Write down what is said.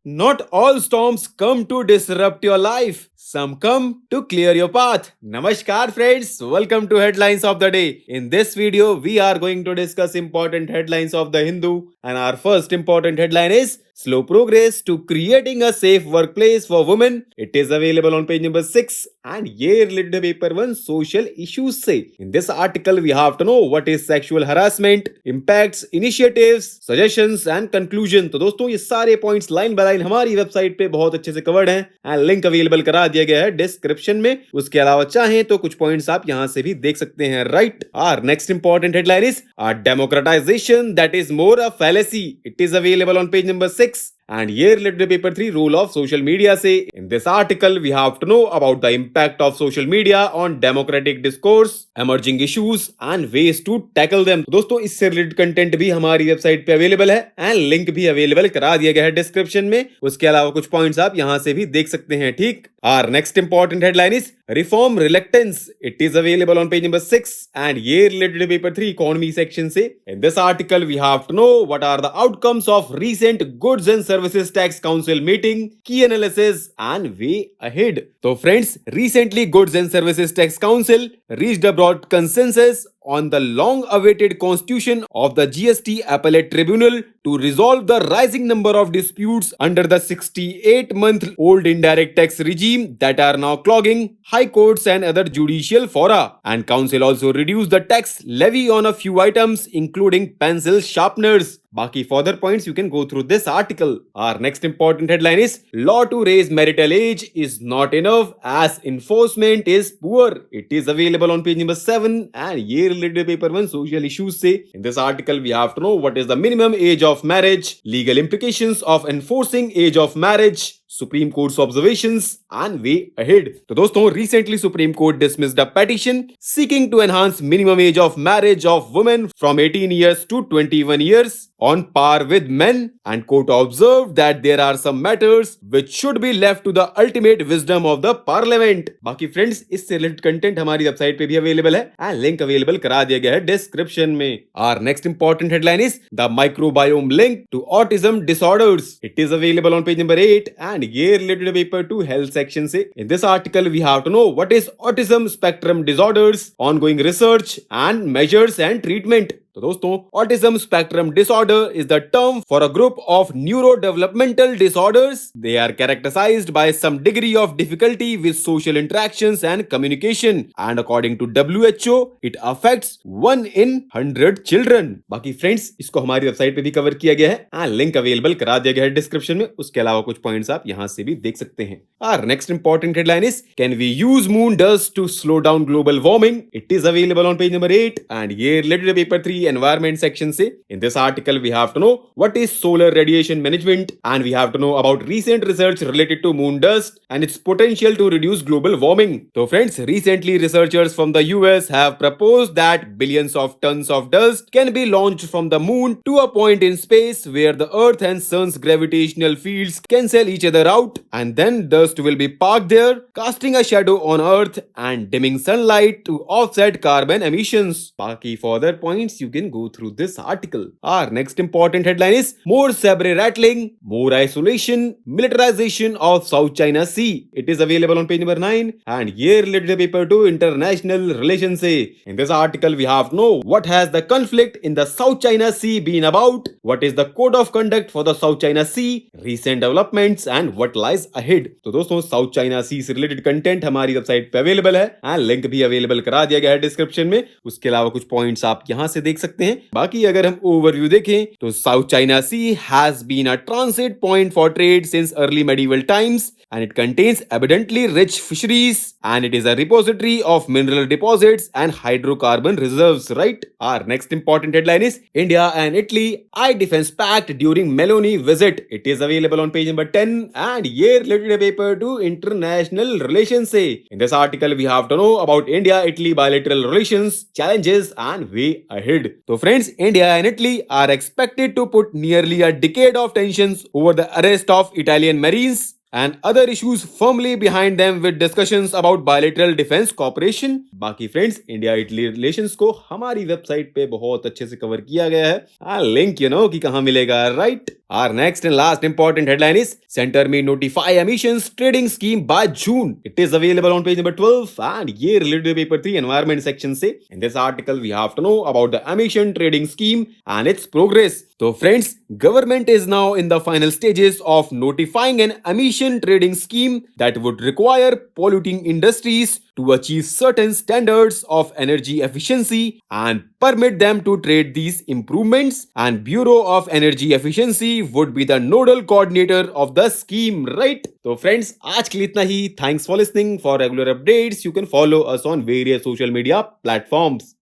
Not all storms come to disrupt your life. Some come to clear your path. Namaskar friends, welcome to Headlines of the Day. In this video, we are going to discuss important headlines of the Hindu, and our first important headline is Slow Progress to Creating a Safe Workplace for Women. It is available on page number 6 and ये related paper 1 social issues से. In this article, we have to know what is sexual harassment, impacts, initiatives, suggestions and conclusion. तो दोस्तों ये सारे points line by line हमारी website पे बहुत अच्छे से कवर्ड हैं एंड लिंक अवेलेबल करा दिया गया है डिस्क्रिप्शन में. उसके अलावा चाहें तो कुछ पॉइंट्स आप यहां से भी देख सकते हैं. Right. Our next important headline is democratisation that is more a fallacy. It is available on page number 6 and here related paper 3 role of social media say. In this article we have to know about the impact of social media on democratic discourse, emerging issues and ways to tackle them. दोस्तों इससे related content भी हमारी website पे available है and link भी available करा दिया गया है डिस्क्रिप्शन में. उसके अलावा कुछ पॉइंट्स आप यहां से भी देख सकते हैं. ठीक. Our next important headline is reform reluctance. It is available on page number 6 and ये related paper 3 economy section से. In this article we have to know what are the outcomes of recent goods and services tax council meeting, key analysis and way ahead. So friends, recently goods and services tax council reached a broad consensus on the long-awaited constitution of the GST Appellate Tribunal to resolve the rising number of disputes under the 68-month-old indirect tax regime that are now clogging high courts and other judicial fora. And council also reduced the tax levy on a few items including pencil sharpeners. Baki further points you can go through this article. Our next important headline is law to raise marital age is not enough as enforcement is poor. It is available on page number 7 and ये related paper 1 social issues से. In this article we have to know what is the minimum age of marriage, legal implications of enforcing age of marriage, Supreme Court's observations and way ahead. तो दोस्तों recently Supreme Court dismissed a petition seeking to enhance minimum age of marriage of women from 18 years to 21 years on par with men, and court observed that there are some matters which should be left to the ultimate wisdom of the parliament. बाकी friends इससे related content हमारी website पे भी available है and link available करा दिया गया है डिस्क्रिप्शन में. Our next important headline is the microbiome link to autism disorders. It is available on page number 8 and ये related paper to health section से. In this article we have to know what is autism spectrum disorders, ongoing research and measures and treatment. तो दोस्तों autism spectrum disorder is the term for a group of neurodevelopmental disorders. They are characterised by some degree of difficulty with social interactions and communication and according to WHO it affects 1 in 100 children. बाकी friends इसको हमारी website पे भी cover किया गया है and link available करा दिया गया है डिस्क्रिप्शन में. उसके अलावा कुछ पॉइंट्स आप यहां से भी देख सकते हैं. Our next important headline is can we use moon dust to slow down global warming. It is available on page number 8 and ये रिलेटेड पेपर 3 environment section से. In this article we have to know what is solar radiation management and we have to know about recent research related to moon dust and its potential to reduce global warming. So friends, recently researchers from the US have proposed that billions of tons of dust can be launched from the moon to a point in space where the earth and sun's gravitational fields cancel each other out, and then dust will be parked there casting a shadow on earth and dimming sunlight to offset carbon emissions. बाकी further points you can go through this article. Our next important headline is more sabre rattling, more isolation, militarization of South China Sea. It is available on page number 9 and here related paper to international relations say. In this article we have to know what has the conflict in the South China Sea been about, what is the code of conduct for the South China Sea, recent developments and what lies ahead. तो दोस्तों South China Sea से related content हमारी website पे available है and link भी available करा दिया गया है डिस्क्रिप्शन में. उसके अलावा कुछ पॉइंट्स आप यहां से देख सकते हैं. बाकी अगर हम ओवरव्यू देखें तो South China Sea has been a transit point for trade since early medieval times and it contains abundantly rich fisheries and it is a repository of mineral deposits and hydrocarbon reserves. Right. Our next important headline is India and Italy eye defense pact during Meloni visit. It is available on page number 10 and year related paper to international relations say. In this article we have to know about India-Italy bilateral relations, challenges and way ahead. So friends, India and Italy are expected to put nearly a decade of tensions over the arrest of Italian Marines and other issues firmly behind them with discussions about bilateral defense cooperation. बाकी friends India Italy relations को हमारी website पे बहुत अच्छे से cover किया गया है. लिंक कि कहाँ मिलेगा. Right. Our next and last important headline is Center may notify emissions trading scheme by June. It is available on page number 12 and ये related paper 3 environment section से. In this article we have to know about the emission trading scheme and its progress. So friends, government is now in the final stages of notifying an emission trading scheme that would require polluting industries to achieve certain standards of energy efficiency and permit them to trade these improvements, and Bureau of Energy Efficiency would be the nodal coordinator of the scheme, right? So friends, आज के लिए इतना ही. Thanks for listening. For regular updates, you can follow us on various social media platforms.